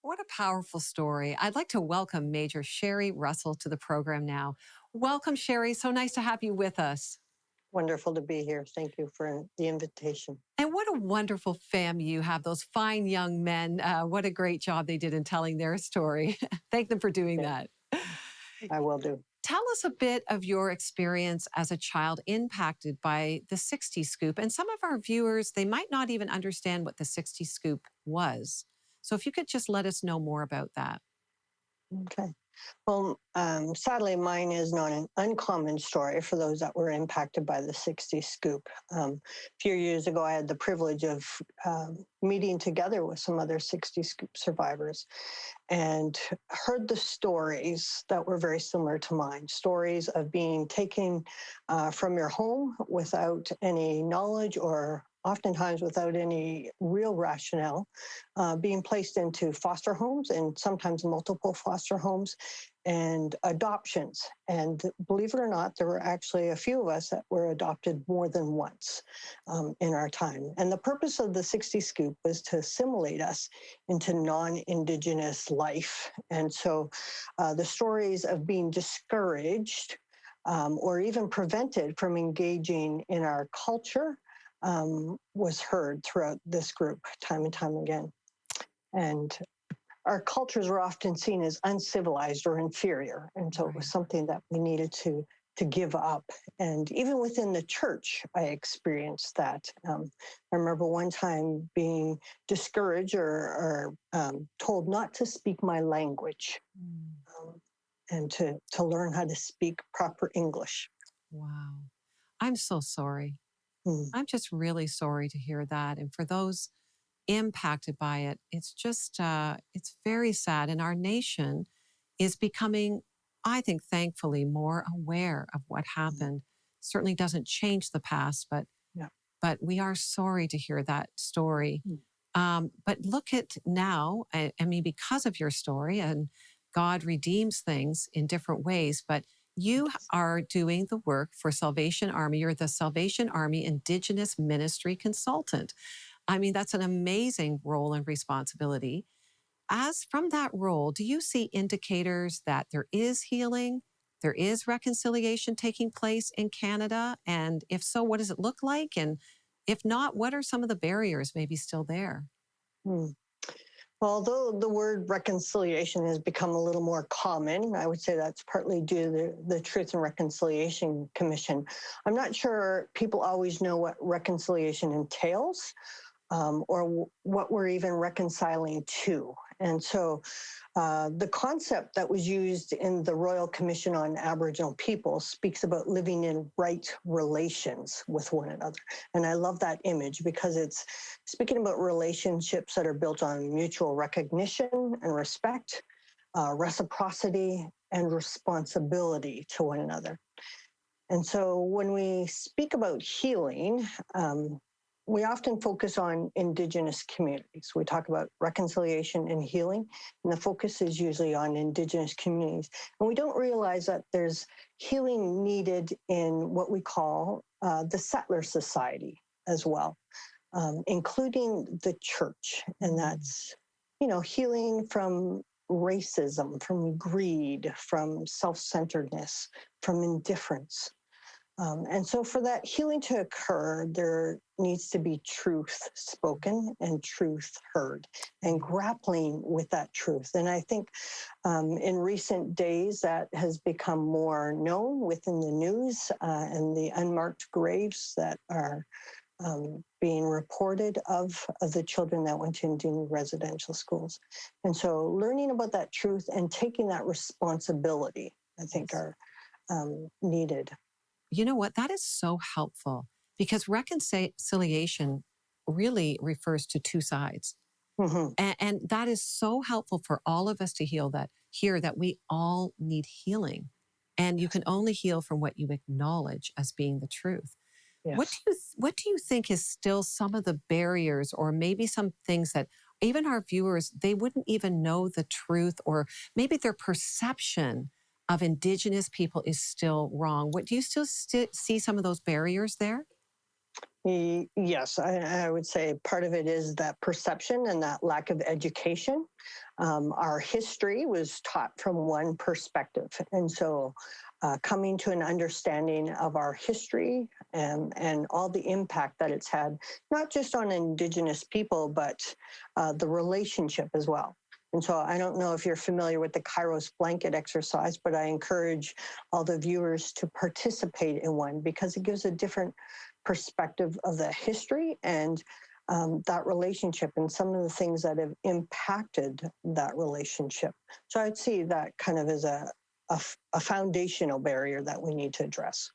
What a powerful story. I'd like to welcome Major Shari Russell to the program now. Welcome, Shari. So nice to have you with us. Wonderful to be here. Thank you for the invitation. And what a wonderful family you have, those fine young men. What a great job they did in telling their story. Thank them for doing that. I will do. Tell us a bit of your experience as a child impacted by the 60 Scoop. And some of our viewers, they might not even understand what the 60 Scoop was. So if you could just let us know more about that. Okay. Well, sadly, mine is not an uncommon story for those that were impacted by the 60 Scoop. A few years ago, I had the privilege of meeting together with some other 60 Scoop survivors and heard the stories that were very similar to mine. Stories of being taken from your home without any knowledge or oftentimes without any real rationale, being placed into foster homes and sometimes multiple foster homes and adoptions. And believe it or not, there were actually a few of us that were adopted more than once in our time. And the purpose of the 60 Scoop was to assimilate us into non-Indigenous life. And so the stories of being discouraged or even prevented from engaging in our culture was heard throughout this group time and time again. And our cultures were often seen as uncivilized or inferior. And so it was something that we needed to give up. And even within the church, I experienced that. I remember one time being discouraged or told not to speak my language and to learn how to speak proper English. Wow. I'm so sorry. I'm just really sorry to hear that. And for those impacted by it, it's just, it's very sad. And our nation is becoming, I think, thankfully, more aware of what happened. Certainly doesn't change the past, but we are sorry to hear that story. But look at now, I mean, because of your story, and God redeems things in different ways, but you are doing the work for Salvation Army. You're the Salvation Army Indigenous Ministry Consultant. I mean, that's an amazing role and responsibility. As from that role, do you see indicators that there is healing, there is reconciliation taking place in Canada? And if so, what does it look like? And if not, what are some of the barriers maybe still there? Well, although the word reconciliation has become a little more common, I would say that's partly due to the Truth and Reconciliation Commission. I'm not sure people always know what reconciliation entails or what we're even reconciling to. And so the concept that was used in the Royal Commission on Aboriginal People speaks about living in right relations with one another. And I love that image because it's speaking about relationships that are built on mutual recognition and respect, reciprocity, and responsibility to one another. And so when we speak about healing, we often focus on Indigenous communities. We talk about reconciliation and healing, and the focus is usually on Indigenous communities. And we don't realize that there's healing needed in what we call the settler society as well, including the church. And that's, healing from racism, from greed, from self-centeredness, from indifference. And so for that healing to occur, there needs to be truth spoken and truth heard and grappling with that truth. And I think in recent days that has become more known within the news and the unmarked graves that are being reported of the children that went to Indian residential schools. And so learning about that truth and taking that responsibility, I think, are needed. You know what? That is so helpful because reconciliation really refers to two sides. And that is so helpful for all of us to hear that we all need healing. And you can only heal from what you acknowledge as being the truth. Yes. What do you think is still some of the barriers or maybe some things that even our viewers, they wouldn't even know the truth or maybe their perception of Indigenous people is still wrong? What do you still see some of those barriers there? Yes, I would say part of it is that perception and that lack of education. Our history was taught from one perspective. And so coming to an understanding of our history and all the impact that it's had, not just on Indigenous people, but the relationship as well. And so I don't know if you're familiar with the Kairos blanket exercise, but I encourage all the viewers to participate in one because it gives a different perspective of the history and that relationship and some of the things that have impacted that relationship. So I'd see that kind of as a foundational barrier that we need to address.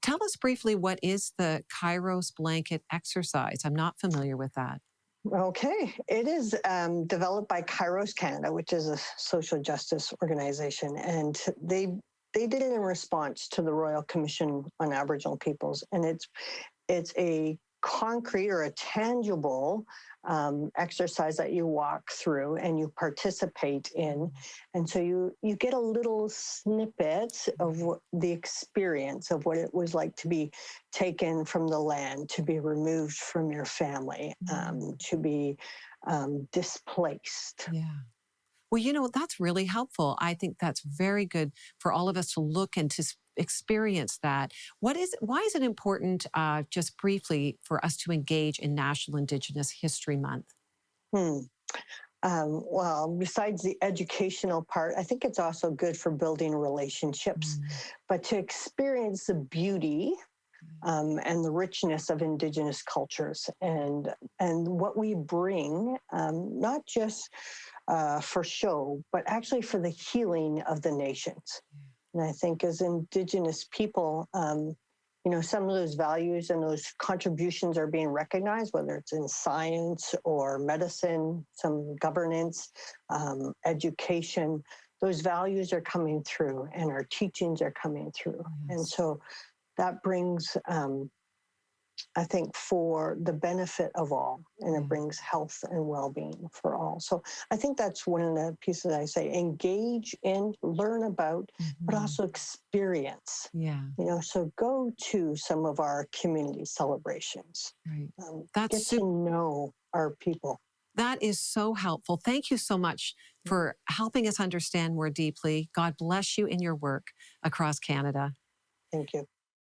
Tell us briefly, what is the Kairos blanket exercise? I'm not familiar with that. Okay, it is developed by Kairos Canada, which is a social justice organization, and they did it in response to the Royal Commission on Aboriginal Peoples, and it's a concrete or a tangible exercise that you walk through and you participate in. And so you get a little snippet of the experience of what it was like to be taken from the land, to be removed from your family, to be displaced. Yeah. Well, that's really helpful. I think that's very good for all of us to look and to experience that. Why is it important, just briefly, for us to engage in National Indigenous History Month? Hmm. Well, besides the educational part, I think it's also good for building relationships, but to experience the beauty and the richness of Indigenous cultures and what we bring, not just for show, but actually for the healing of the nations. And I think as Indigenous people, some of those values and those contributions are being recognized, whether it's in science or medicine, some governance, education. Those values are coming through and our teachings are coming through. And so that brings, I think, for the benefit of all, and it brings health and well-being for all. So I think that's one of the pieces I say, engage in, learn about, but also experience. Yeah. So go to some of our community celebrations. Right. Get to know our people. That is so helpful. Thank you so much for helping us understand more deeply. God bless you in your work across Canada. Thank you.